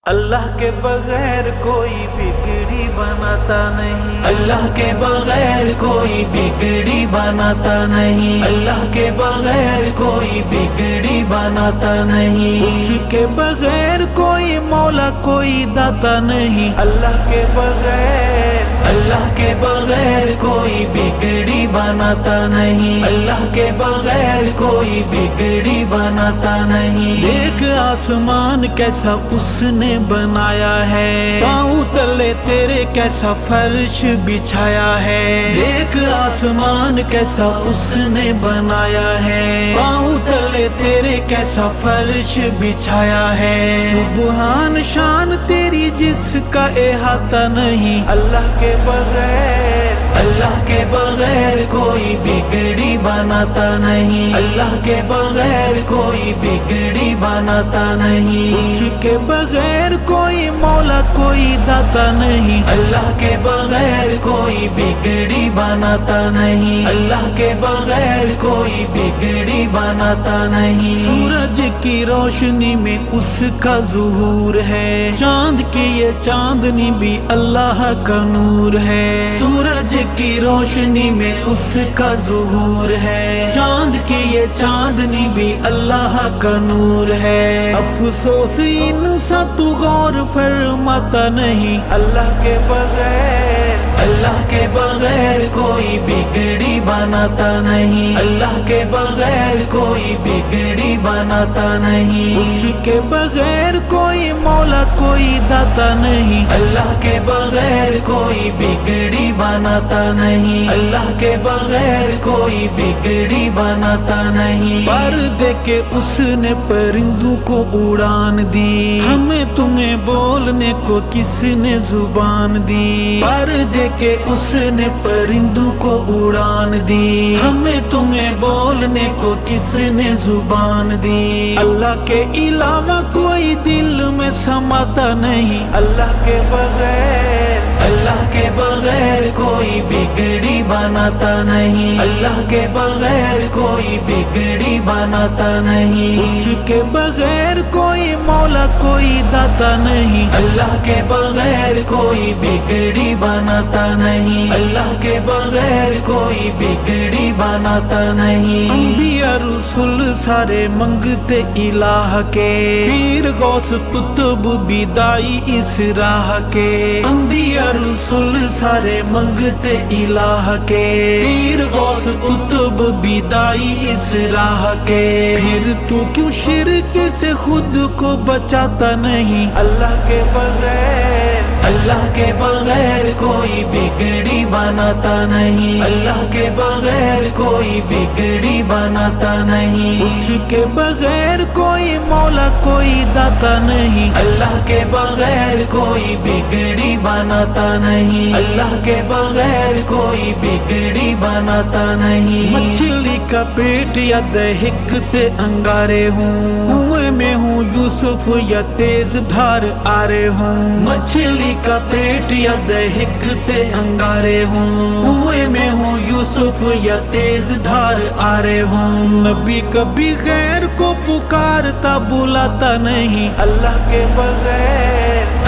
اللہ کے بغیر کوئی بگڑی بناتا نہیں، اللہ کے بغیر کوئی بگڑی بناتا نہیں، اللہ کے بغیر کوئی بگڑی بناتا نہیں، اس کے بغیر کوئی مولا کوئی داتا نہیں، اللہ کے بغیر اللہ کے بغیر کوئی بگڑی بناتا نہیں، اللہ کے بغیر کوئی بگڑی بناتا نہیں۔ دیکھ آسمان کیسا اس نے بنایا ہے، پاؤں تلے تیرے کیسا فرش بچھایا ہے، دیکھ آسمان کیسا اس نے بنایا ہے، پاؤں تلے تیرے کیسا فرش بچھایا ہے، سبحان شان تیری جس کا احاطہ نہیں، اللہ کے بغیر اللہ کے بغیر کوئی بگڑی بناتا نہیں، اللہ کے بغیر کوئی بگڑی بناتا نہیں، اس کے بغیر کوئی مولا کوئی داتا نہیں، اللہ کے بغیر کوئی بگڑی بناتا نہیں، اللہ کے بغیر کوئی بگڑی بناتا نہیں۔ سورج کی روشنی میں اس کا ظہور ہے، چاند کی یہ چاندنی بھی اللہ کا نور ہے، سورج کی روشنی میں اس کا ظہور ہے، چاند کی یہ چاندنی بھی اللہ کا نور ہے، افسوس انسان تو غور فرماتا نہیں، اللہ کے بغیر اللہ کے بغیر کوئی بگڑی بناتا نہیں، اللہ کے بغیر کوئی بگڑی بناتا نہیں، اس کے بغیر کوئی مولا کوئی داتا نہیں، اللہ کے بغیر کوئی بگڑی بناتا نہیں، اللہ کے بغیر کوئی بگڑی بناتا نہیں۔ پردے کے اس نے پرندوں کو اڑان دی، ہمیں تمہیں بولنے کو کس نے زبان دی، پردے کہ اس نے پرندوں کو اڑان دی، ہمیں تمہیں بولنے کو کس نے زبان دی، اللہ کے علاوہ کوئی دل میں سماتا نہیں، اللہ کے بغیر اللہ کے بغیر کوئی بگڑی بناتا نہیں، اللہ کے بغیر کوئی بگڑی بناتا نہیں، اس کے بغیر کوئی مولا کوئی داتا نہیں، اللہ کے بغیر کوئی بگڑی بناتا نہیں، اللہ کے بغیر کوئی بگڑی بناتا نہیں۔ انبیاء رسول سارے منگتے الہ کے، پیر غوث قطب بھی دائی اس راہ کے، انبیاء رسول سارے منگتے الہ کے، پیر غوث قطب بھی دائی اس راہ کے، پھر تو کیوں شرک سے خود کو بچاتا نہیں، اللہ کے بغیر اللہ کے بغیر کوئی بگڑی بناتا نہیں، اللہ کے بغیر کوئی بگڑی بناتا نہیں، اس کے بغیر کوئی مولا کوئی داتا نہیں، اللہ کے بغیر کوئی بگڑی بناتا نہیں، اللہ کے بغیر کوئی بگڑی بناتا نہیں۔ مچھلی کا پیٹ یا دہکتے انگارے ہوں، کنویں میں ہوں یوسف یا تیز دھار آرے ہوں، مچھلی کا پیٹ یا دہکتے انگارے ہوں، کنویں میں ہوں یوسف یا تیز دھار آرے ہوں، نبی کبھی غیر کو پکارتا بلاتا نہیں، اللہ کے بغیر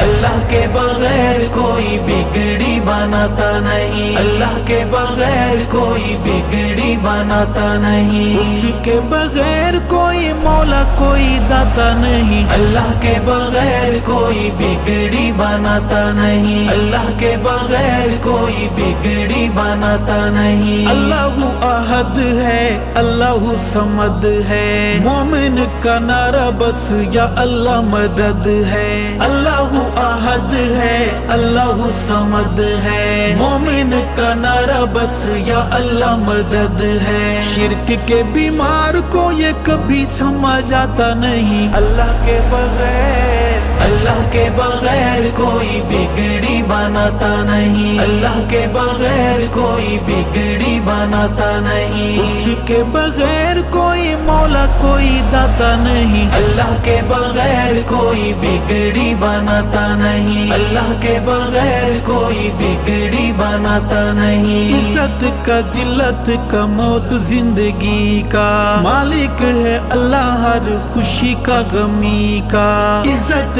اللہ کے بغیر کوئی بگڑی بناتا نہیں، اللہ کے بغیر کوئی بگڑی بناتا نہیں، اس کے بغیر کوئی مولا کوئی داتا نہیں، اللہ کے بغیر کوئی بگڑی بناتا نہیں، اللہ کے بغیر کوئی بگڑی بناتا نہیں۔ اللہ احد ہے، اللہ صمد ہے، مومن کا نعرہ بس یا اللہ مدد ہے، اللہ احد ہے، اللہ صمد ہے، مومن کا نعرہ بس یا اللہ مدد ہے، شرک کے بیمار کو یہ کبھی سمجھ آتا نہیں، اللہ کے بغیر اللہ کے بغیر کوئی بگڑی بناتا نہیں، اللہ کے بغیر کوئی بگڑی بناتا نہیں، اس کے بغیر کوئی مولا کوئی داتا نہیں، اللہ کے بغیر کوئی بگڑی بناتا نہیں، اللہ کے بغیر کوئی بگڑی بناتا نہیں۔ عزت کا ذلت کا موت زندگی کا مالک ہے اللہ، ہر خوشی کا غمی کا، عزت